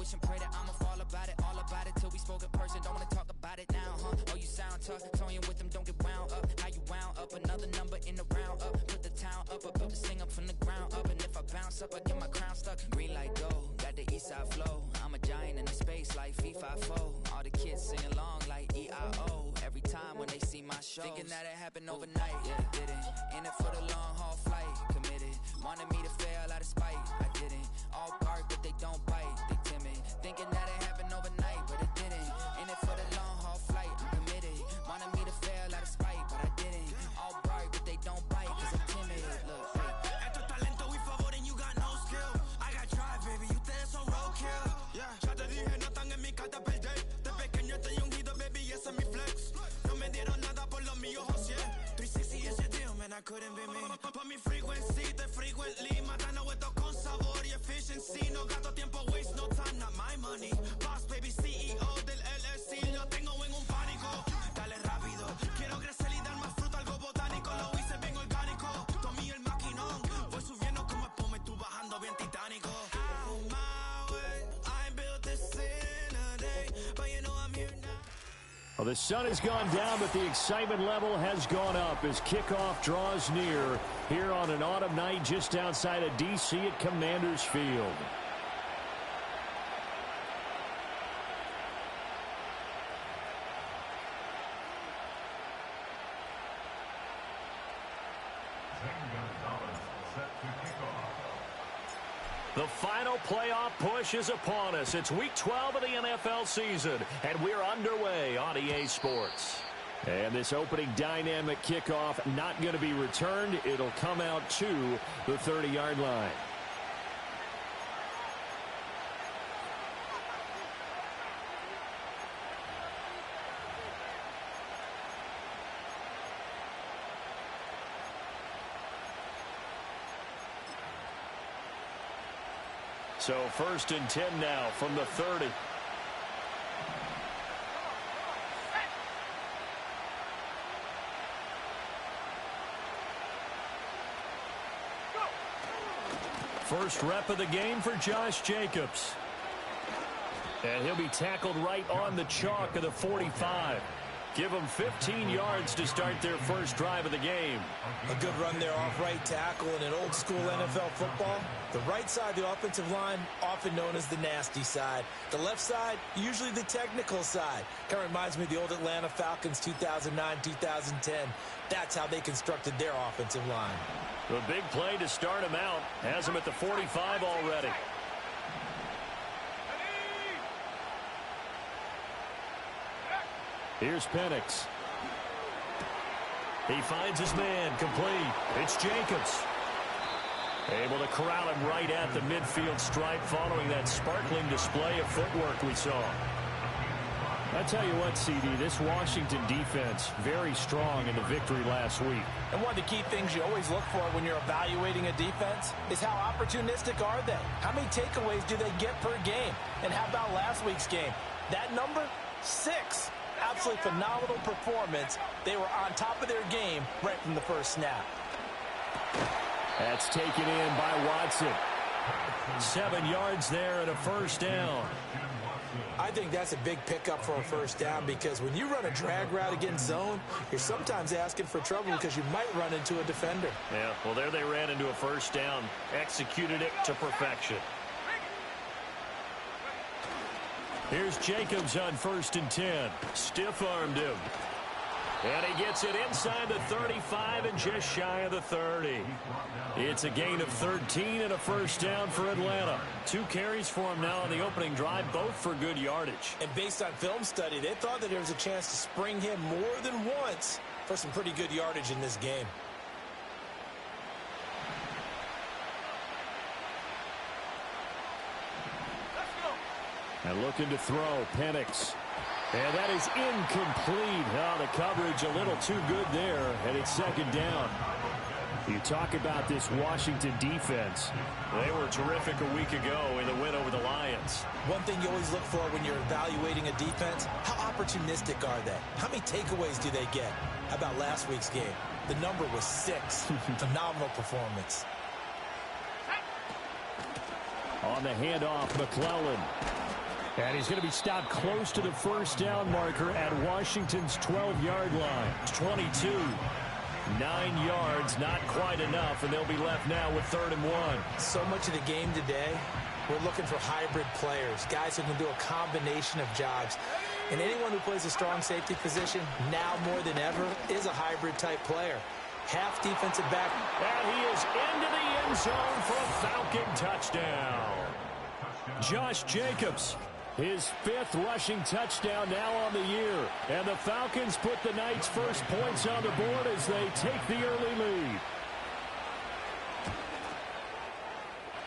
wish and pray that I'ma fall about it, all about it till we spoke in person. Don't wanna talk about it now, huh? Oh, you sound tough, toying with them, don't get wound up. How you wound up? Another number in the round up. Put the town up, I built this thing up from the ground up. And if I bounce up, I get my crown stuck. Green light go, got the east side flow. I'm a giant in the space like FIFA4. All the kids sing along like EIO. Every time when they see my show, thinking that it happened overnight, yeah, didn't. In it for the long haul flight, committed. Wanted me to fail out of spite, I didn't. All bark but they don't bite, they timid. Thinking that it happened overnight, but it didn't. In it for the long haul flight, I'm committed. Wanted me to fail out of spite, but I didn't. All bark but they don't bite, cause I'm timid. Look, hey. Esto es talento y favor and you got no skill. I got drive, baby, ustedes son roadkill. Yeah, ya te dije, no están en mi carta perder. De pequeño estoy ungido, baby, ese es mi flex. No me dieron nada por lo mío, José. 360 is your deal, man, I couldn't be me. Pa' mi frequency, te frequently. Matando esto con sabor y efficiency. No gasto tiempo, waste no time, not my money. Boss, baby, CEO del LLC. Lo tengo en un pánico. Dale rápido, quiero crecer y dar más fruto, algo botánico. Lo hice bien orgánico. Tomé el maquinón. Voy subiendo como espuma y tú bajando bien titánico. Out my way, I built this in a day. But you know I'm here now. Well, the sun has gone down, but the excitement level has gone up as kickoff draws near here on an autumn night just outside of D.C. at Commanders Field. The final playoff push is upon us. It's Week 12 of the NFL season, and we're underway on EA Sports. And this opening dynamic kickoff not going to be returned. It'll come out to the 30-yard line. So 1st and 10 now from the 30. First rep of the game for Josh Jacobs. And he'll be tackled right on the chalk of the 45. Give them 15 yards to start their first drive of the game. A good run there off right tackle in an old-school NFL football. The right side, the offensive line, often known as the nasty side. The left side, usually the technical side. Kind of reminds me of the old Atlanta Falcons 2009-2010. That's how they constructed their offensive line. The big play to start him out has him at the 45 already. Here's Penix. He finds his man, complete. It's Jacobs. Able to corral him right at the midfield stripe following that sparkling display of footwork we saw. I tell you what, CD, this Washington defense, very strong in the victory last week. And one of the key things you always look for when you're evaluating a defense is how opportunistic are they? How many takeaways do they get per game? And how about last week's game? That number? 6. Absolutely phenomenal performance. They were on top of their game right from the first snap. That's taken in by Watson. 7 yards there and a first down. I think that's a big pickup for a first down because when you run a drag route against zone, you're sometimes asking for trouble because you might run into a defender. Yeah, well, there they ran into a first down. Executed it to perfection. Here's Jacobs on 1st and 10. Stiff-armed him. And he gets it inside the 35 and just shy of the 30. It's a gain of 13 and a first down for Atlanta. 2 carries for him now on the opening drive, both for good yardage. And based on film study, they thought that there was a chance to spring him more than once for some pretty good yardage in this game. And looking to throw, Penix. And that is incomplete. Oh, the coverage a little too good there, and it's 2nd down. You talk about this Washington defense. They were terrific a week ago in the win over the Lions. One thing you always look for when you're evaluating a defense, how opportunistic are they? How many takeaways do they get? How about last week's game? The number was 6. Phenomenal performance. On the handoff, McClellan. And he's going to be stopped close to the first down marker at Washington's 12-yard line. 22. 9 yards, not quite enough, and they'll be left now with 3rd and 1. So much of the game today, we're looking for hybrid players, guys who can do a combination of jobs. And anyone who plays a strong safety position, now more than ever, is a hybrid-type player. Half defensive back. And he is into the end zone for a Falcon touchdown. Josh Jacobs, his 5th rushing touchdown now on the year. And the Falcons put the Knights' first points on the board as they take the early lead.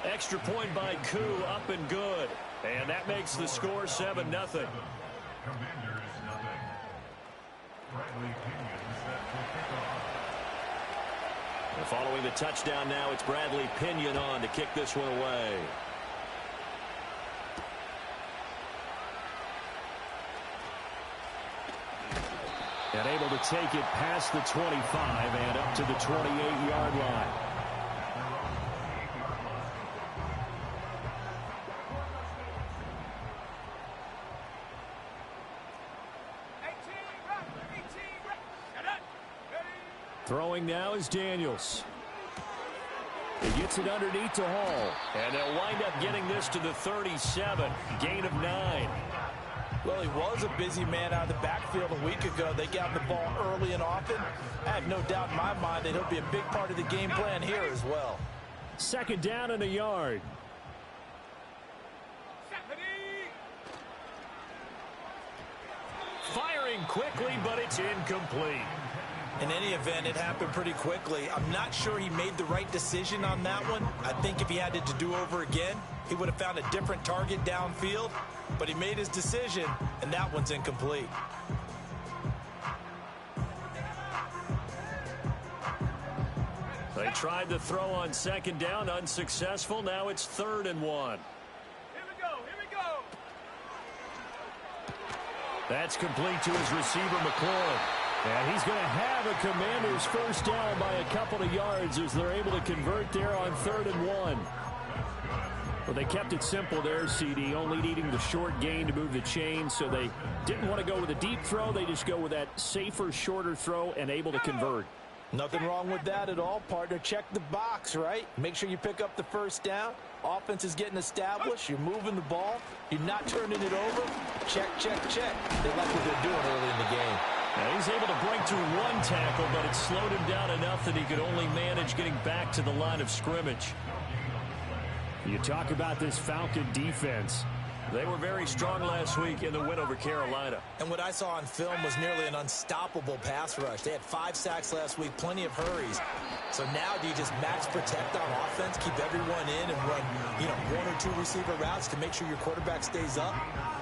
Extra point by Koo, up and good. And that makes the score 7-0. Following the touchdown now, it's Bradley Pinion on to kick this one away. And able to take it past the 25 and up to the 28-yard line. Throwing now is Daniels. He gets it underneath to Hall. And they'll wind up getting this to the 37. Gain of 9. Well, he was a busy man out of the backfield a week ago. They got the ball early and often. I have no doubt in my mind that he'll be a big part of the game plan here as well. 2nd down and a yard. Firing quickly, but it's incomplete. In any event, it happened pretty quickly. I'm not sure he made the right decision on that one. I think if he had it to do over again, he would have found a different target downfield. But he made his decision, and that one's incomplete. They tried to throw on 2nd down, unsuccessful. Now it's 3rd and 1. Here we go. That's complete to his receiver, McClellan. And he's going to have a Commanders first down by a couple of yards as they're able to convert there on 3rd and 1. Well, they kept it simple there, CD, only needing the short gain to move the chain, so they didn't want to go with a deep throw. They just go with that safer, shorter throw and able to convert. Nothing wrong with that at all, partner. Check the box, right? Make sure you pick up the first down. Offense is getting established. You're moving the ball. You're not turning it over. Check, check, check. They like what they're doing early in the game. Now he's able to break through 1 tackle, but it slowed him down enough that he could only manage getting back to the line of scrimmage. You talk about this Falcon defense. They were very strong last week in the win over Carolina. And what I saw on film was nearly an unstoppable pass rush. They had 5 sacks last week, plenty of hurries. So now do you just max protect on offense, keep everyone in, and run, 1 or 2 receiver routes to make sure your quarterback stays up?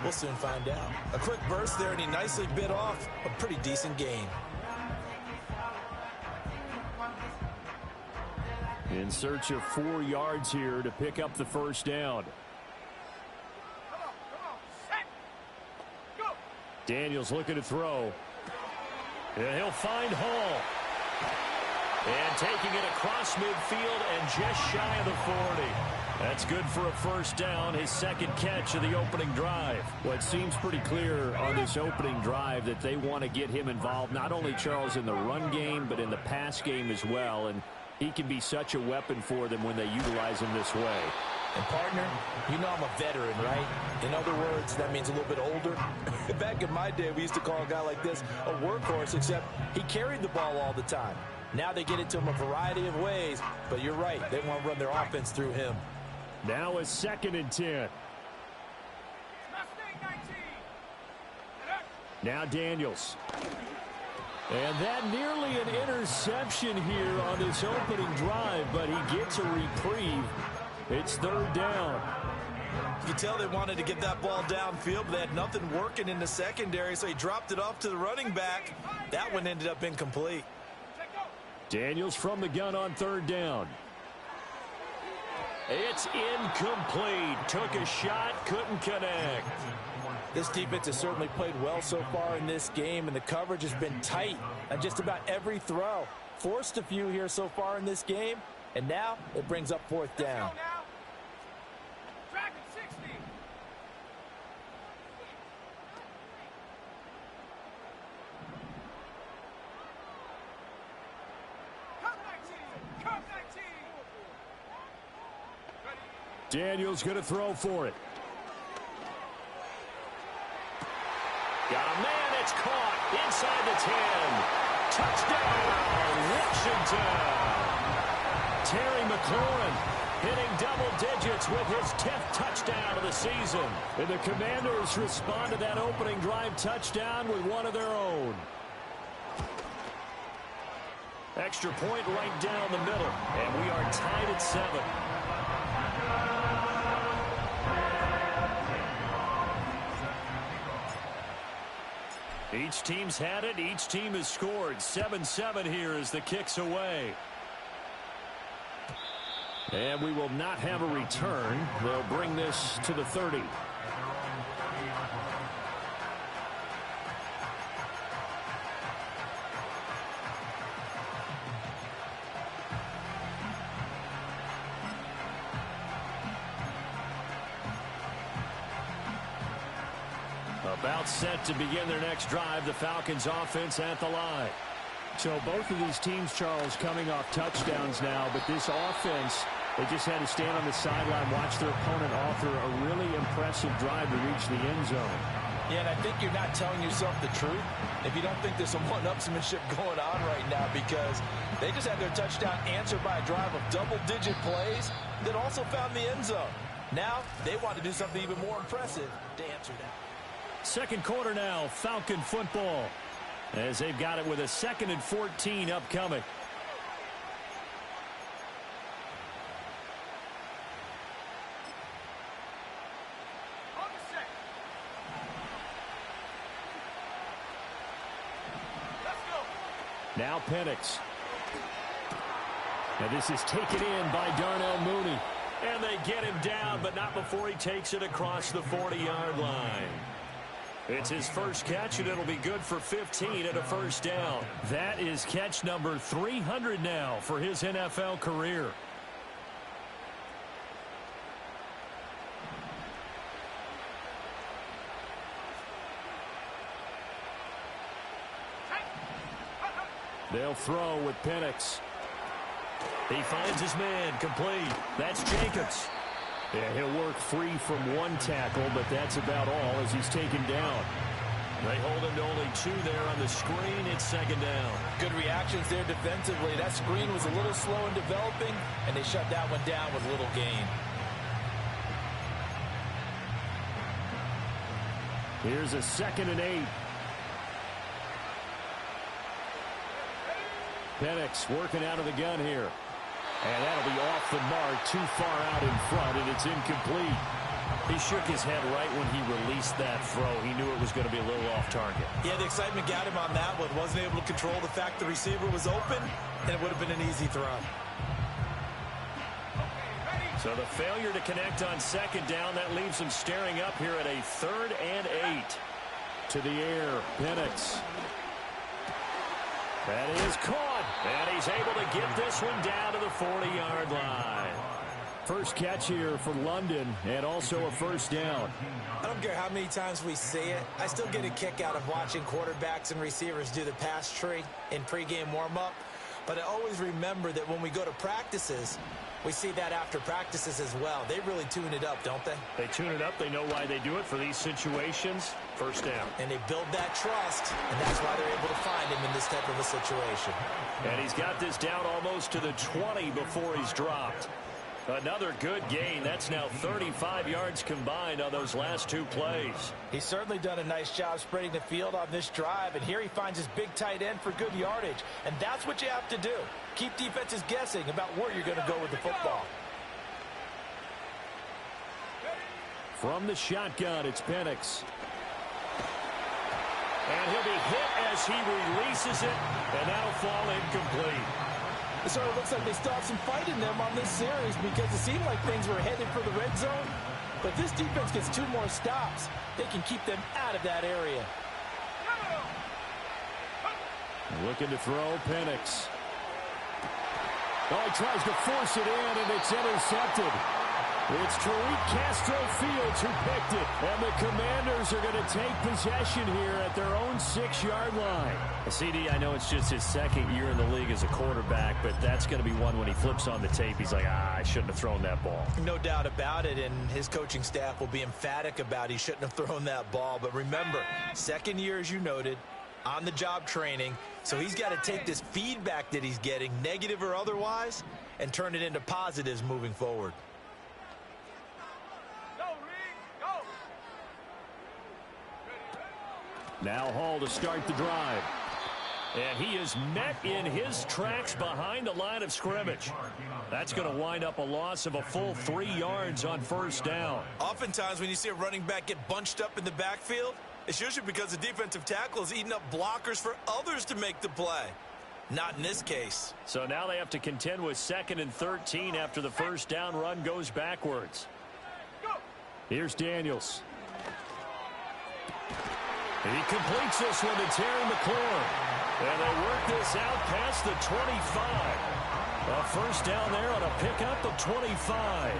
We'll soon find out. A quick burst there, and he nicely bit off a pretty decent gain. In search of 4 yards here to pick up the first down. Daniels looking to throw. And he'll find Hall. And taking it across midfield and just shy of the 40. That's good for a first down, his 2nd catch of the opening drive. Well, it seems pretty clear on this opening drive that they want to get him involved, not only, Charles, in the run game, but in the pass game as well. And he can be such a weapon for them when they utilize him this way. And, partner, you know I'm a veteran, right? In other words, that means a little bit older. Back in my day, we used to call a guy like this a workhorse, except he carried the ball all the time. Now they get it to him a variety of ways, but you're right. They want to run their offense through him. Now a 2nd and 10. Now Daniels. And that nearly an interception here on this opening drive, but he gets a reprieve. It's 3rd down. You can tell they wanted to get that ball downfield, but they had nothing working in the secondary, so he dropped it off to the running back. That one ended up incomplete. Daniels from the gun on 3rd down. It's incomplete. Took a shot, couldn't connect. This defense has certainly played well so far in this game, and the coverage has been tight on just about every throw. Forced a few here so far in this game, and now it brings up 4th down. Daniel's going to throw for it. Got a man, it's caught inside the 10. Touchdown, Washington. Terry McLaurin hitting double digits with his 10th touchdown of the season. And the Commanders respond to that opening drive touchdown with one of their own. Extra point right down the middle, and we are tied at 7. Each team's had it. Each team has scored. 7-7 here as the kick's away. And we will not have a return. They'll bring this to the 30. About set to begin their next drive. The Falcons offense at the line. So both of these teams, Charles, coming off touchdowns now, but this offense, they just had to stand on the sideline, watch their opponent author a really impressive drive to reach the end zone. Yeah, and I think you're not telling yourself the truth if you don't think there's some one-upsmanship going on right now, because they just had their touchdown answered by a drive of double-digit plays that also found the end zone. Now they want to do something even more impressive to answer that. Second quarter now, Falcon football, as they've got it with a 2nd and 14 upcoming. Now Penix. And this is taken in by Darnell Mooney. And they get him down, but not before he takes it across the 40-yard line. It's his first catch, and it'll be good for 15 and a first down. That is catch number 300 now for his NFL career. They'll throw with Penix. He finds his man, complete. That's Jacobs. Yeah, he'll work free from one tackle, but that's about all as he's taken down. They hold him to only 2 there on the screen. It's second down. Good reactions there defensively. That screen was a little slow in developing, and they shut that one down with little gain. Here's a 2nd and 8. Penix working out of the gun here. And that'll be off the mark, too far out in front, and it's incomplete. He shook his head right when he released that throw. He knew it was going to be a little off target. Yeah, the excitement got him on that one. Wasn't able to control the fact the receiver was open, and it would have been an easy throw. So the failure to connect on second down, that leaves him staring up here at a 3rd and 8. To the air, Penix. That is caught, and he's able to get this one down to the 40-yard line. First catch here for London, and also a first down. I don't care how many times we see it. I still get a kick out of watching quarterbacks and receivers do the pass tree in pregame warm-up. But I always remember that when we go to practices, we see that after practices as well. They really tune it up, don't they? They tune it up. They know why they do it for these situations. First down. And they build that trust, and that's why they're able to find him in this type of a situation. And he's got this down almost to the 20 before he's dropped. Another good gain. That's now 35 yards combined on those last 2 plays. He's certainly done a nice job spreading the field on this drive, and here he finds his big tight end for good yardage. And that's what you have to do. Keep defenses guessing about where you're going to go with the football. From the shotgun, it's Penix. And he'll be hit as he releases it, and that'll fall incomplete. It sort of looks like they still have some fight in them on this series, because it seemed like things were headed for the red zone. But this defense gets 2 more stops. They can keep them out of that area. Looking to throw, Penix. Oh, he tries to force it in, and it's intercepted. It's Tariq Castro Fields who picked it. And the Commanders are going to take possession here at their own 6-yard line. CD, I know it's just his second year in the league as a quarterback, but that's going to be one when he flips on the tape. He's like, I shouldn't have thrown that ball. No doubt about it, and his coaching staff will be emphatic about he shouldn't have thrown that ball. But remember, second year, as you noted, on-the-job training, so he's got to take this feedback that he's getting, negative or otherwise, and turn it into positives moving forward. Now Hall to start the drive. And he is met in his tracks behind the line of scrimmage. That's going to wind up a loss of a full 3 yards on first down. Oftentimes when you see a running back get bunched up in the backfield, it's usually because the defensive tackle is eating up blockers for others to make the play. Not in this case. So now they have to contend with 2nd and 13 after the first down run goes backwards. Here's Daniels. And he completes this one to Terry McLaurin. And they work this out past the 25. A first down there on a pickup of 25.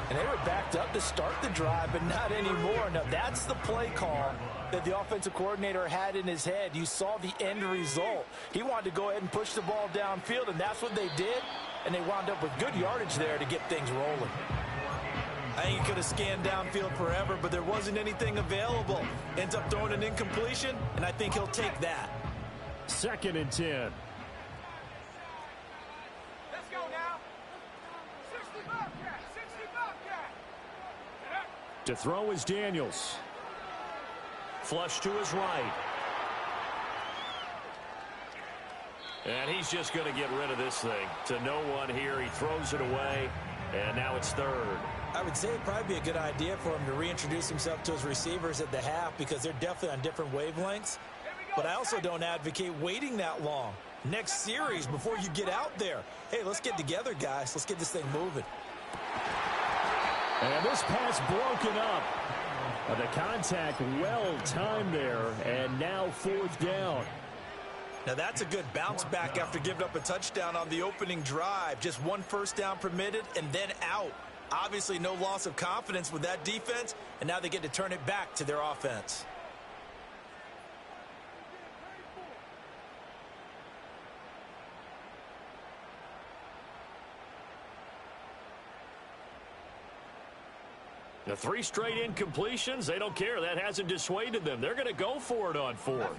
And they were backed up to start the drive, but not anymore. Now, that's the play call that the offensive coordinator had in his head. You saw the end result. He wanted to go ahead and push the ball downfield, and that's what they did. And they wound up with good yardage there to get things rolling. I think he could have scanned downfield forever, but there wasn't anything available. Ends up throwing an incompletion, and I think he'll take that. 2nd and 10. Let's go now. 60 Bobcat, 60 Bobcat. To throw is Daniels. Flush to his right. And he's just going to get rid of this thing. To no one here. He throws it away, and now it's 3rd. I would say it'd probably be a good idea for him to reintroduce himself to his receivers at the half because they're definitely on different wavelengths. But I also don't advocate waiting that long. Next series before you get out there. Hey, let's get together, guys. Let's get this thing moving. And this pass broken up. The contact well timed there, and now 4th down. Now that's a good bounce back after giving up a touchdown on the opening drive. Just 1 first down permitted and then out. Obviously no loss of confidence with that defense, and now they get to turn it back to their offense. The 3 straight incompletions, they don't care. That hasn't dissuaded them. They're going to go for it on 4th.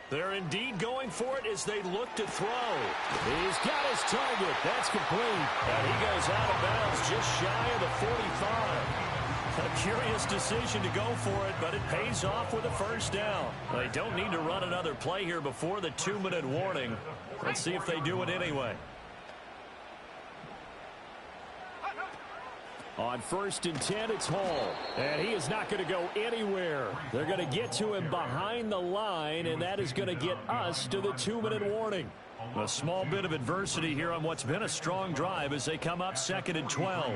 They're indeed going for it as they look to throw. He's got his target. That's complete. And he goes out of bounds just shy of the 45. A curious decision to go for it, but it pays off with a first down. They don't need to run another play here before the 2-minute warning. Let's see if they do it anyway. On 1st and 10, it's Hall. And he is not going to go anywhere. They're going to get to him behind the line, and that is going to get us to the 2-minute warning. A small bit of adversity here on what's been a strong drive as they come up 2nd and 12.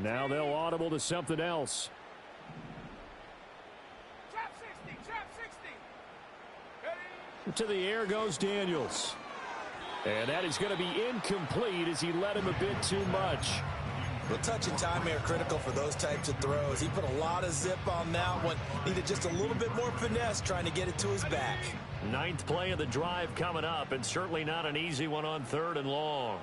Now they'll audible to something else. To the air goes Daniels. And that is going to be incomplete as he led him a bit too much. Well, touch and time are critical for those types of throws. He put a lot of zip on that one. Needed just a little bit more finesse trying to get it to his back. 9th play of the drive coming up, and certainly not an easy one on 3rd and long.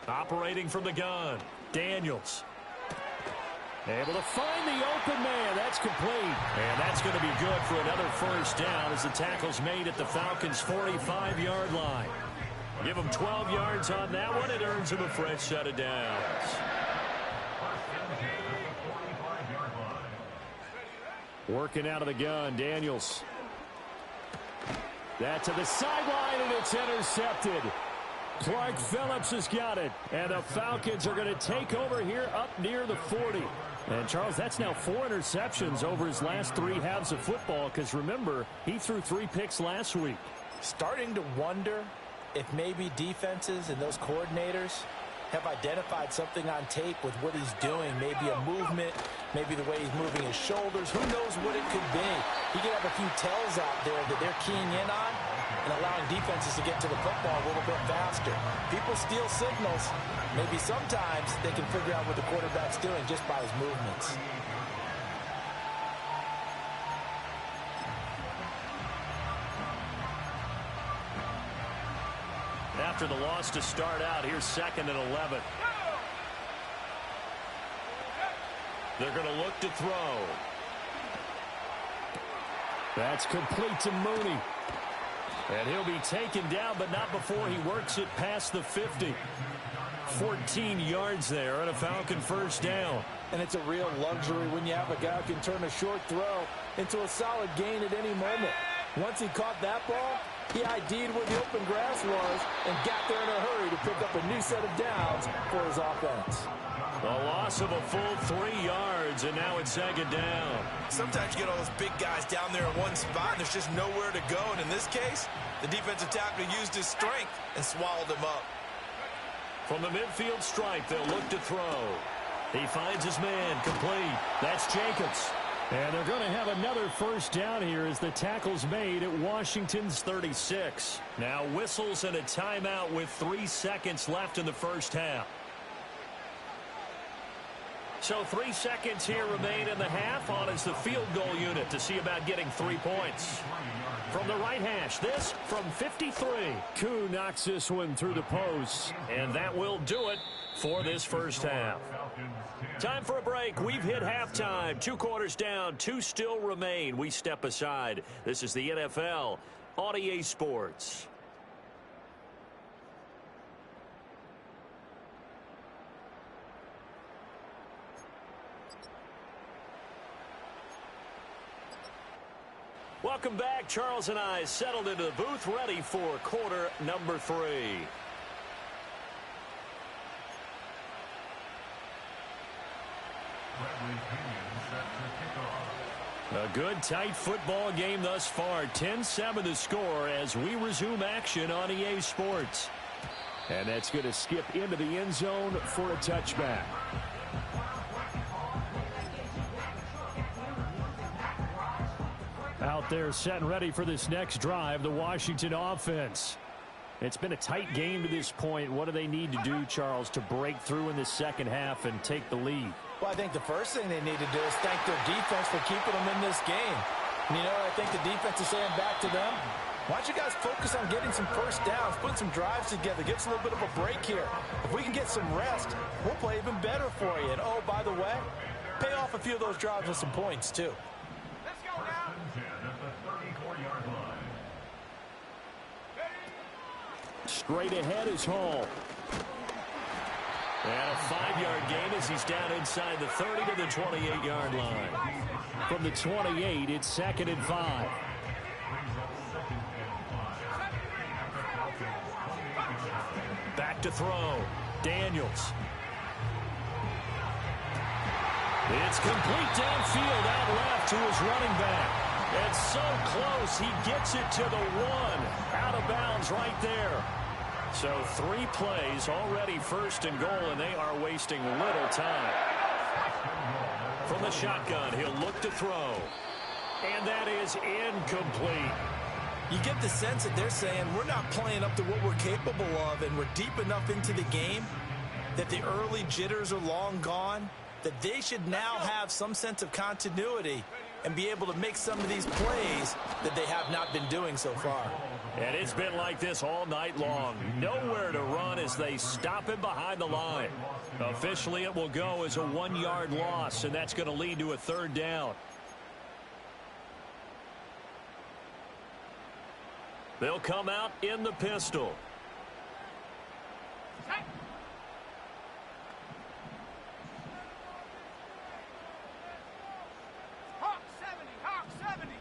Operating from the gun, Daniels. Able to find the open man. That's complete. And that's going to be good for another first down as the tackle's made at the Falcons' 45-yard line. Give them 12 yards on that one. It earns them a fresh set of downs. Working out of the gun, Daniels. That to the sideline, and it's intercepted. Clark Phillips has got it, and the Falcons are going to take over here up near the 40. And, Charles, that's now 4 interceptions over his last 3 halves of football because, remember, he threw 3 picks last week. Starting to wonder if maybe defenses and those coordinators have identified something on tape with what he's doing. Maybe a movement, maybe the way he's moving his shoulders. Who knows what it could be? He could have a few tells out there that they're keying in on and allowing defenses to get to the football a little bit faster. People steal signals. Maybe sometimes they can figure out what the quarterback's doing just by his movements. After the loss to start out, here's 2nd and 11. They're going to look to throw. That's complete to Mooney. And he'll be taken down, but not before he works it past the 50. 14 yards there on a Falcon first down. And it's a real luxury when you have a guy who can turn a short throw into a solid gain at any moment. Once he caught that ball, he ID'd where the open grass was and got there in a hurry to pick up a new set of downs for his offense. A loss of a full 3 yards, and now it's 2nd down. Sometimes you get all those big guys down there in one spot, and there's just nowhere to go. And in this case, the defensive tackle used his strength and swallowed him up. From the midfield stripe, they'll look to throw. He finds his man, complete. That's Jacobs. And they're going to have another first down here as the tackle's made at Washington's 36. Now whistles and a timeout with 3 seconds left in the first half. So 3 seconds here remain in the half. On is the field goal unit to see about getting 3 points. From the right hash, this from 53. Koo knocks this one through the post. And that will do it for this first half. Time for a break. We've hit halftime. 2 quarters down, 2 still remain. We step aside. This is the NFL on EA Sports. Welcome back. Charles and I settled into the booth, ready for quarter number 3. A good, tight football game thus far. 10-7 the score as we resume action on EA Sports. And that's going to skip into the end zone for a touchback. Out there set and ready for this next drive, the Washington offense. It's been a tight game to this point. What do they need to do, Charles, to break through in the second half and take the lead? Well, I think the first thing they need to do is thank their defense for keeping them in this game. And, you know, I think the defense is saying back to them, why don't you guys focus on getting some first downs, put some drives together, give us a little bit of a break here. If we can get some rest, we'll play even better for you. And, oh, by the way, pay off a few of those drives with some points, too. Let's go now. Straight ahead is Hall. And a 5-yard gain as he's down inside the 30 to the 28-yard line. From the 28, it's 2nd and 5. Back to throw. Daniels. It's complete downfield out left to his running back. It's so close, he gets it to the 1. Out of bounds right there. So 3 plays, already 1st and goal, and they are wasting little time. From the shotgun, he'll look to throw. And that is incomplete. You get the sense that they're saying we're not playing up to what we're capable of, and we're deep enough into the game that the early jitters are long gone, that they should now have some sense of continuity and be able to make some of these plays that they have not been doing so far. And it's been like this all night long. Nowhere to run as they stop him behind the line. Officially, it will go as a 1-yard loss, and that's going to lead to a 3rd down. They'll come out in the pistol. Hawk 70.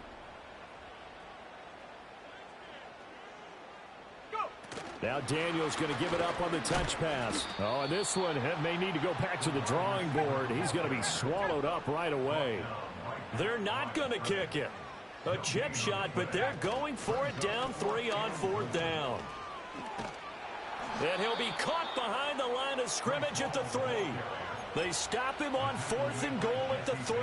Go. Now Daniels going to give it up on the touch pass. Oh, and this one may need to go back to the drawing board. He's going to be swallowed up right away. They're not going to kick it. A chip shot, but they're going for it down 3 on 4th down. And he'll be caught behind the line of scrimmage at the 3. They stop him on 4th and goal at the 3.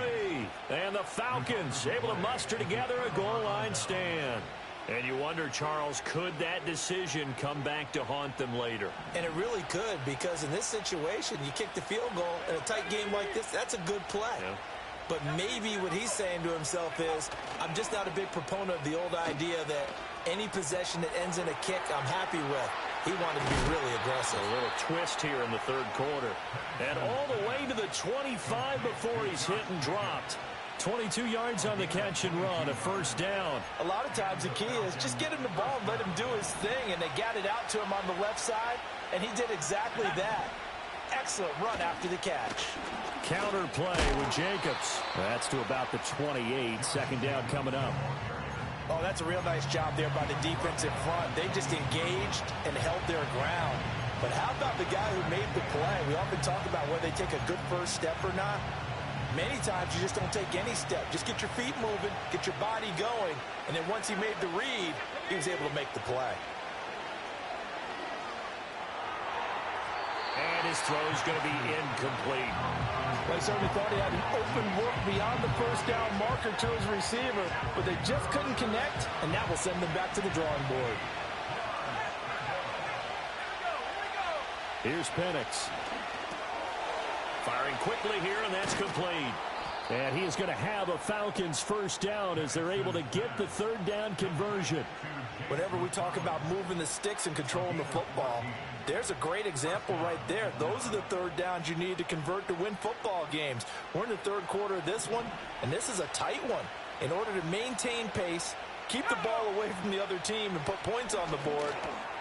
And the Falcons able to muster together a goal line stand. And you wonder, Charles, could that decision come back to haunt them later? And it really could, because in this situation, you kick the field goal in a tight game like this, that's a good play. Yeah. But maybe what he's saying to himself is, I'm just not a big proponent of the old idea that any possession that ends in a kick I'm happy with. He wanted to be really aggressive. A little twist here in the 3rd quarter. And all the way to the 25 before he's hit and dropped. 22 yards on the catch and run, a 1st down. A lot of times the key is just get him the ball and let him do his thing, and they got it out to him on the left side, and he did exactly that. Excellent run after the catch. Counter play with Jacobs. That's to about the 28. 2nd down coming up. Oh, that's a real nice job there by the defense in front. They just engaged and held their ground. But how about the guy who made the play? We often talk about whether they take a good first step or not. Many times you just don't take any step. Just get your feet moving, get your body going, and then once he made the read, he was able to make the play. And his throw is going to be incomplete. They certainly thought he had an open look beyond the 1st down marker to his receiver, but they just couldn't connect, and that will send them back to the drawing board. Here's Penix. Firing quickly here, and that's complete. And he is going to have a Falcons 1st down as they're able to get the 3rd down conversion. Whenever we talk about moving the sticks and controlling the football, there's a great example right there. Those are the 3rd downs you need to convert to win football games. We're in the 3rd quarter of this one, and this is a tight one. In order to maintain pace, keep the ball away from the other team, and put points on the board,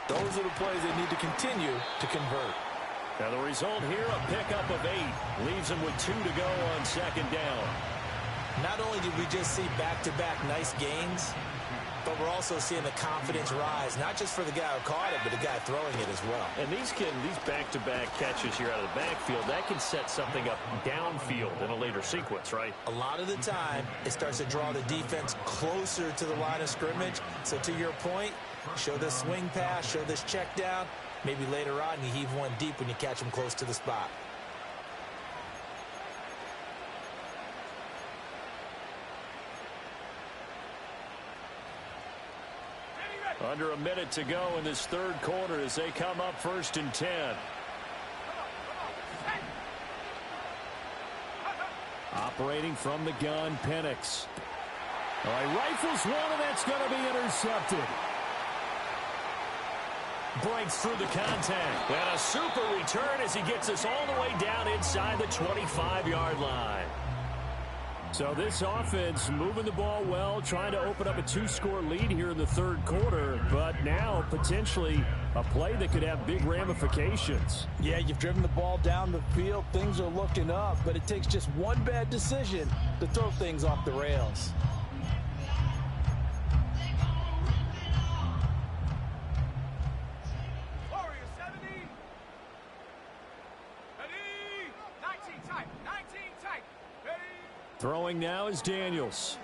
those are the plays they need to continue to convert. Now the result here, a pickup of 8. Leaves him with 2 to go on 2nd down. Not only did we just see back-to-back nice gains, but we're also seeing the confidence rise, not just for the guy who caught it, but the guy throwing it as well. And these back-to-back catches here out of the backfield, that can set something up downfield in a later sequence, right? A lot of the time, it starts to draw the defense closer to the line of scrimmage. So to your point, show this swing pass, show this check down. Maybe later on you heave one deep when you catch him close to the spot. Under a minute to go in this 3rd quarter as they come up 1st and 10. Operating from the gun, Penix. All right, rifles one, and that's going to be intercepted. Breaks through the contact. And a super return as he gets us all the way down inside the 25-yard line. So this offense moving the ball well, trying to open up a 2-score lead here in the 3rd quarter, but now potentially a play that could have big ramifications. Yeah, you've driven the ball down the field. Things are looking up, but it takes just one bad decision to throw things off the rails. Throwing now is Daniels.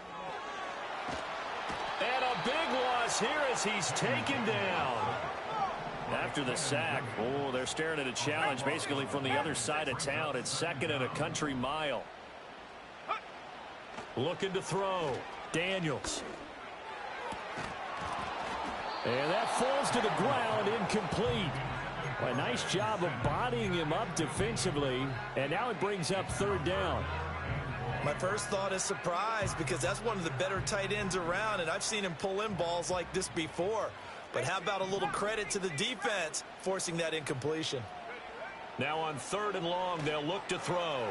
And a big loss here as he's taken down. After the sack, oh, they're staring at a challenge basically from the other side of town. It's 2nd and a country mile. Looking to throw. Daniels. And that falls to the ground, incomplete. A nice job of bodying him up defensively. And now it brings up 3rd down. My first thought is surprise, because that's one of the better tight ends around, and I've seen him pull in balls like this before. But how about a little credit to the defense forcing that incompletion? Now on 3rd and long, they'll look to throw.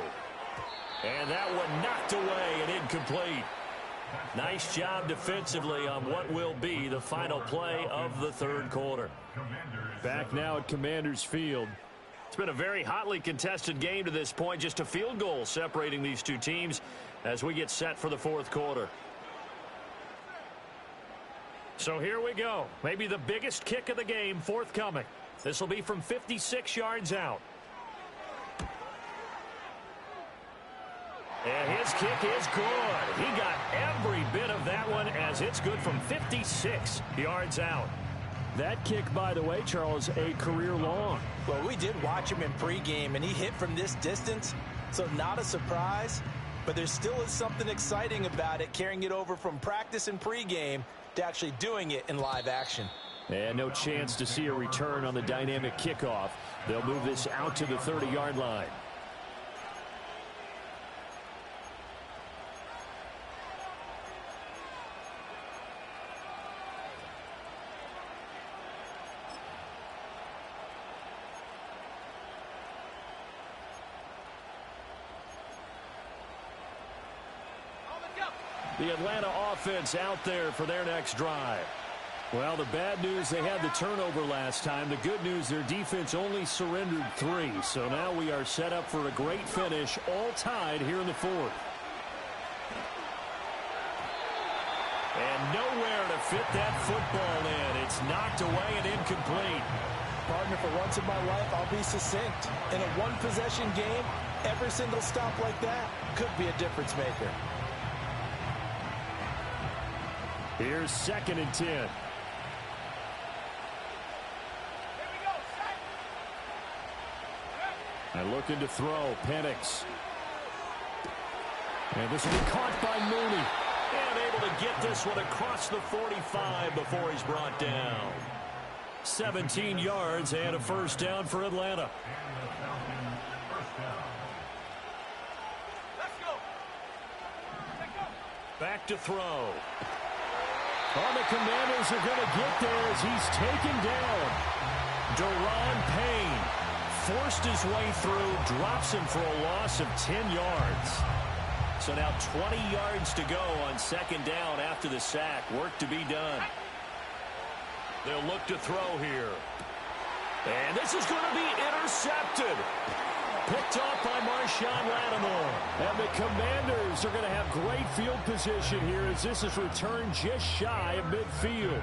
And that one knocked away and incomplete. Nice job defensively on what will be the final play of the 3rd quarter. Back now at Commanders Field. It's been a very hotly contested game to this point. Just a field goal separating these two teams as we get set for the 4th quarter. So here we go. Maybe the biggest kick of the game forthcoming. This will be from 56 yards out. And his kick is good. He got every bit of that one as it's good from 56 yards out. That kick, by the way, Charles, a career long. Well, we did watch him in pregame, and he hit from this distance, so not a surprise. But there still is something exciting about it, carrying it over from practice and pregame to actually doing it in live action. And no chance to see a return on the dynamic kickoff. They'll move this out to the 30-yard line. The Atlanta offense out there for their next drive. Well, the bad news, they had the turnover last time. The good news, their defense only surrendered 3. So now we are set up for a great finish, all tied here in the 4th. And nowhere to fit that football in. It's knocked away and incomplete. Partner, for once in my life, I'll be succinct. In a one-possession game, every single stop like that could be a difference maker. Here's 2nd and 10. And looking to throw, Penix. And this will be caught by Mooney. And able to get this one across the 45 before he's brought down. 17 yards and a first down for Atlanta. Back to throw. Oh, the Commanders are going to get there as he's taken down. Daron Payne forced his way through, drops him for a loss of 10 yards. So now 20 yards to go on 2nd down after the sack. Work to be done. They'll look to throw here. And this is going to be intercepted. Picked off by Marshawn Lattimore. And the Commanders are going to have great field position here as this is returned just shy of midfield.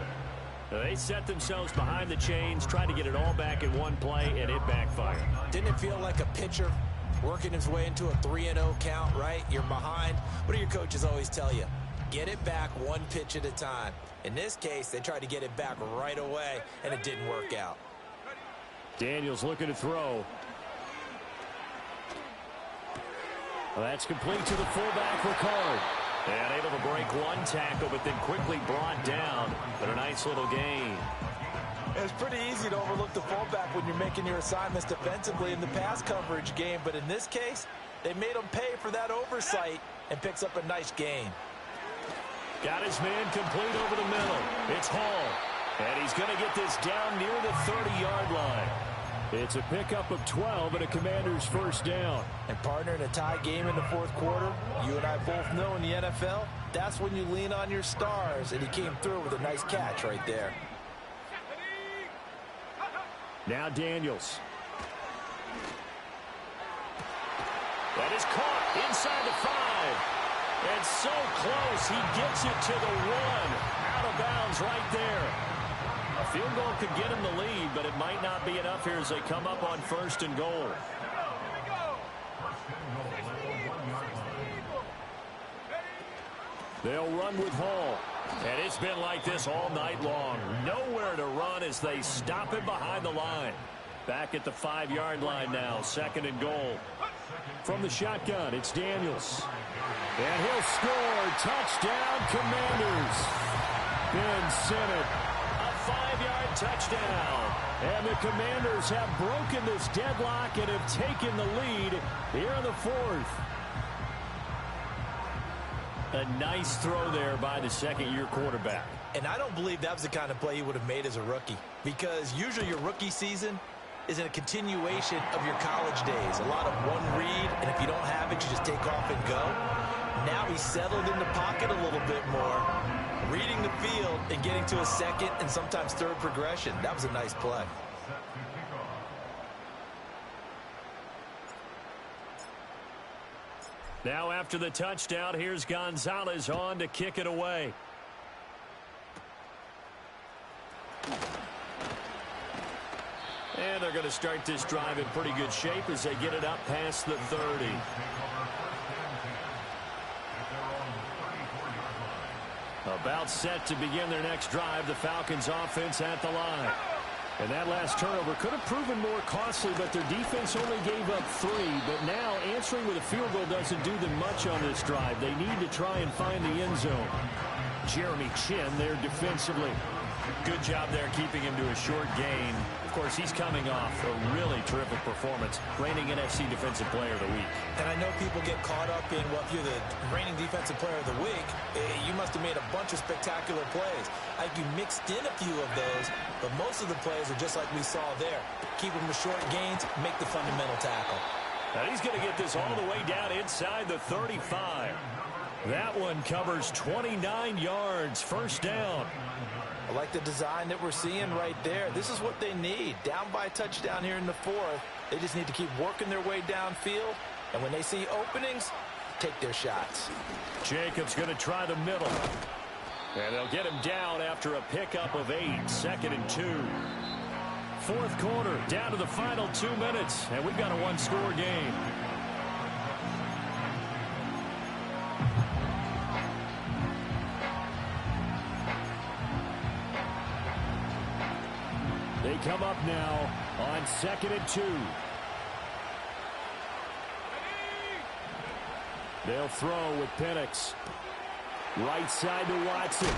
They set themselves behind the chains, tried to get it all back in one play, and it backfired. Didn't it feel like a pitcher working his way into a 3-0 count, right? You're behind. What do your coaches always tell you? Get it back one pitch at a time. In this case, they tried to get it back right away, and it didn't work out. Daniels looking to throw. Well, that's complete to the fullback, Ricard. And able to break one tackle, but then quickly brought down. But a nice little gain. It's pretty easy to overlook the fullback when you're making your assignments defensively in the pass coverage game. But in this case, they made him pay for that oversight and picks up a nice gain. Got his man complete over the middle. It's Hall. And he's going to get this down near the 30-yard line. It's a pickup of 12 and a Commander's first down. And partner, in a tie game in the 4th quarter, you and I both know in the NFL, that's when you lean on your stars. And he came through with a nice catch right there. Now Daniels. That is caught inside the 5. And so close, he gets it to the 1. Out of bounds right there. A field goal could get him the lead, but it might not be enough here as they come up on 1st and goal. They'll run with Hall. And it's been like this all night long. Nowhere to run as they stop him behind the line. Back at the 5-yard line now, 2nd and goal. From the shotgun, it's Daniels. And he'll score. Touchdown, Commanders. Ben Sinnott. A 5-yard touchdown. And the Commanders have broken this deadlock and have taken the lead here in the 4th. A nice throw there by the second-year quarterback. And I don't believe that was the kind of play he would have made as a rookie, because usually your rookie season is a continuation of your college days. A lot of one read, and if you don't have it, you just take off and go. Now he's settled in the pocket a little bit more, reading the field and getting to a second and sometimes third progression. That was a nice play. Now after the touchdown, here's Gonzalez on to kick it away. And they're going to start this drive in pretty good shape as they get it up past the 30. About set to begin their next drive, the Falcons offense at the line. And that last turnover could have proven more costly, but their defense only gave up 3. But now answering with a field goal doesn't do them much on this drive. They need to try and find the end zone. Jeremy Chin there defensively. Good job there keeping him to a short gain. Of course, he's coming off a really terrific performance, reigning NFC Defensive Player of the Week. And I know people get caught up in, well, if you're the reigning Defensive Player of the Week, you must have made a bunch of spectacular plays. I think you mixed in a few of those, but most of the plays are just like we saw there. Keep them to short gains, make the fundamental tackle. Now he's going to get this all the way down inside the 35. That one covers 29 yards, first down. I like the design that we're seeing right there. This is what they need. Down by a touchdown here in the 4th. They just need to keep working their way downfield. And when they see openings, take their shots. Jacobs going to try the middle. And they'll get him down after a pickup of 8. 2nd and 2. 4th quarter, down to the final 2 minutes. And we've got a one-score game. They come up now on 2nd and 2. They'll throw with Penix. Right side to Watson.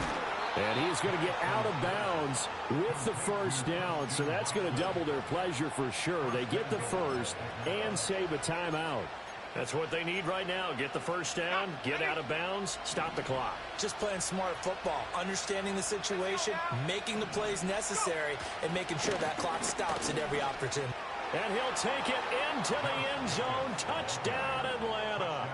And he's going to get out of bounds with the first down. So that's going to double their pleasure for sure. They get the first and save a timeout. That's what they need right now. Get the first down, get out of bounds, stop the clock. Just playing smart football, understanding the situation, making the plays necessary, and making sure that clock stops at every opportunity. And he'll take it into the end zone. Touchdown, Atlanta.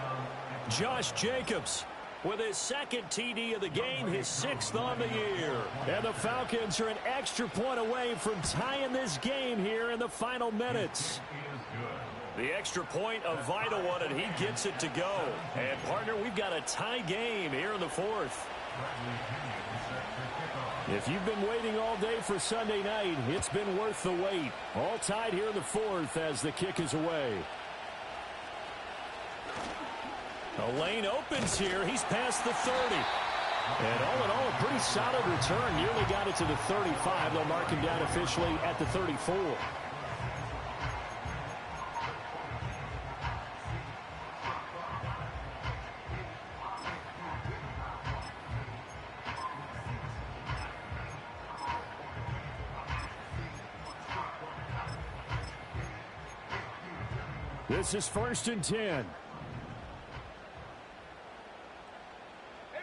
Josh Jacobs with his 2nd TD of the game, his 6th on the year. And the Falcons are an extra point away from tying this game here in the final minutes. The extra point, a vital one, and he gets it to go. And, partner, we've got a tie game here in the 4th. If you've been waiting all day for Sunday night, it's been worth the wait. All tied here in the 4th as the kick is away. A lane opens here. He's past the 30. And all in all, a pretty solid return. Nearly got it to the 35. They'll mark him down officially at the 34. This is 1st and 10. Here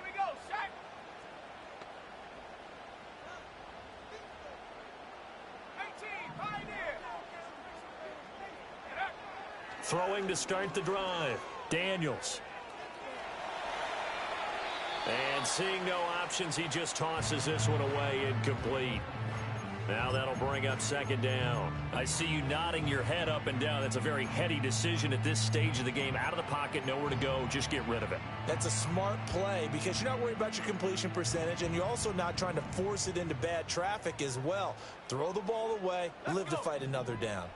we go, set. Throwing to start the drive. Daniels. And seeing no options, he just tosses this one away, incomplete. Now that'll bring up 2nd down. I see you nodding your head up and down. That's a very heady decision at this stage of the game. Out of the pocket, nowhere to go. Just get rid of it. That's a smart play because you're not worried about your completion percentage, and you're also not trying to force it into bad traffic as well. Throw the ball away, live to fight another down.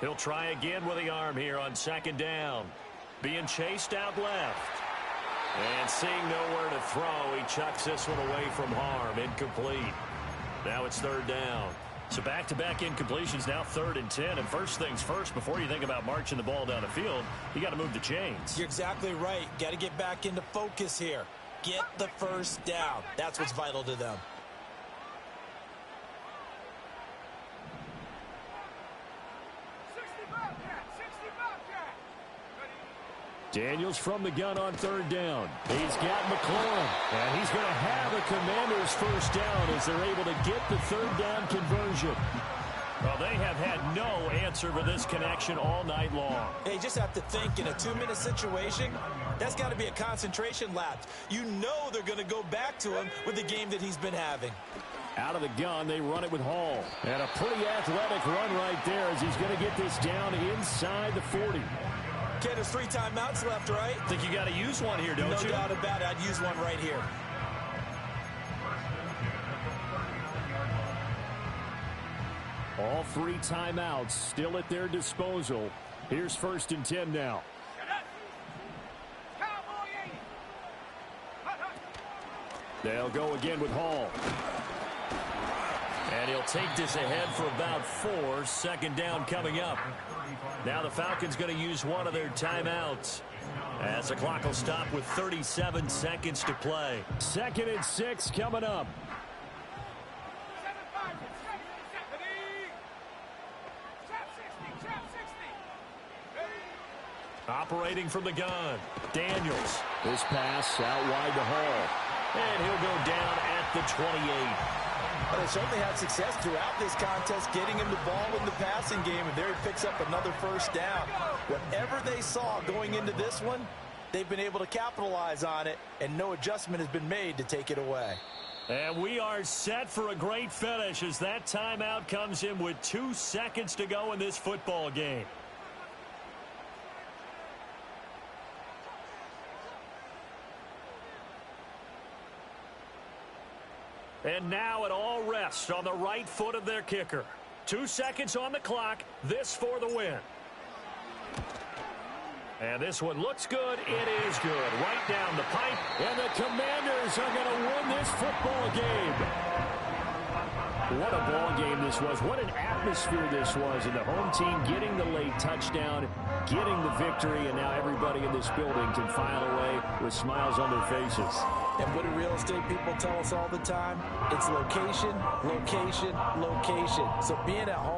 He'll try again with the arm here on 2nd down. Being chased out left. And seeing nowhere to throw, he chucks this one away from harm. Incomplete. Now it's 3rd down. So back-to-back incompletions, now 3rd and 10. And first things first, before you think about marching the ball down the field, you got to move the chains. You're exactly right. Got to get back into focus here. Get the first down. That's what's vital to them. Daniels from the gun on 3rd down. He's got McLaurin, and he's going to have a Commander's first down as they're able to get the 3rd down conversion. Well, they have had no answer for this connection all night long. Hey, you just have to think in a 2-minute situation, that's got to be a concentration lapse. You know they're going to go back to him with the game that he's been having. Out of the gun, they run it with Hall. And a pretty athletic run right there as he's going to get this down inside the 40. Okay, there's 3 timeouts left, right? I think you got to use one here, don't you? No doubt about it. I'd use one right here. All 3 timeouts still at their disposal. Here's 1st and 10 now. They'll go again with Hall. And he'll take this ahead for about 4. 2nd down coming up. Now the Falcons going to use one of their timeouts, as the clock will stop with 37 seconds to play. 2nd and 6 coming up. Operating from the gun, Daniels. This pass out wide to Hall. And he'll go down at the 28. Well, they certainly had success throughout this contest getting him the ball in the passing game, and there he picks up another 1st down. Whatever they saw going into this one, they've been able to capitalize on it, and no adjustment has been made to take it away. And we are set for a great finish as that timeout comes in with 2 seconds to go in this football game. And now it all rests on the right foot of their kicker. 2 seconds on the clock. This for the win. And this one looks good. It is good. Right down the pipe. And the Commanders are going to win this football game. What a ball game this was. What an atmosphere this was. And the home team getting the late touchdown, getting the victory, and now everybody in this building can file away with smiles on their faces. And what do real estate people tell us all the time? It's location, location, location. So being at home